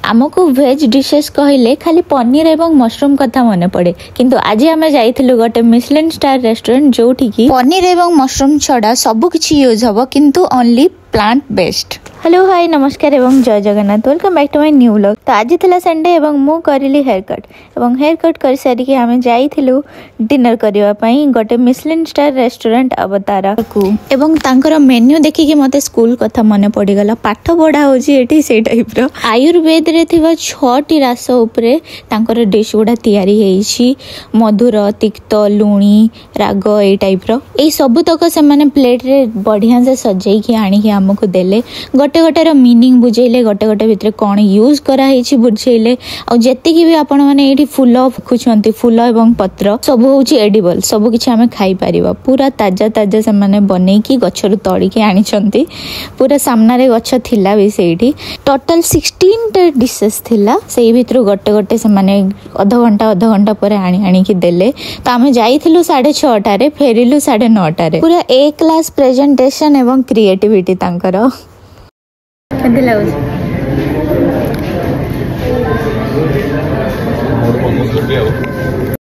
आमको veg dishes कहले खाली पनीर एवं मशरूम कथा मन पड़े किंतु आज आम जाइथिलु गोटे मिशेलिन स्टार रेस्टोरेंट जोठी की पनीर एवं मशरूम छड़ा सब किछि यूज हबो किंतु only plant based. Hello hi नमस्कार एवं जय Jagannath welcome back to my new vlog. तो आज थिला संडे एवं मु करिली हेयर कट कर सारी कि आमे जाइथिलु डिनर करबा पई गोटे मिशेलिन स्टार रेस्टोरेंट अवतारा को एवं तांकर मेन्यू देखि कि मते स्कूल कथा मने पड़ी गला पाठ पढ़ा होजी एठी से टाइप रो आयुर्वेद रे थिबा 6टी रास उपरे तांकर डिश गुडा तयारी हेइछि मधुर तिक्त लुणी राग ए टाइप रो ए सब तक से माने प्लेट रे बढ़िया से सजाई कि आनी कि हमको देले गोटे गोटे मीनिंग बुझेले गोटे गोटे भितर कौन यूज करा बुझेले आ जेति भी आपण माने एठी फूल रखुछंती फूल एवं पत्र सब होची एडिबल सब किछि हमें खाई परिबा पूरा ताजा ताजा से माने बनै की गछरु तोड़ी के आनिछंती पूरा सामना रे गछ थिला भी सेठी टोटल 16 डिशेस थिला सेही भितर गोटे गोटे से माने आधा घंटा पर आनी की देले तो आमे जाइथिलु 6:30 रे फेरिलु 9:30 रे पूरा ए क्लास प्रेजेंटेशन एवं क्रिएटिविटी तांकर केंति लागो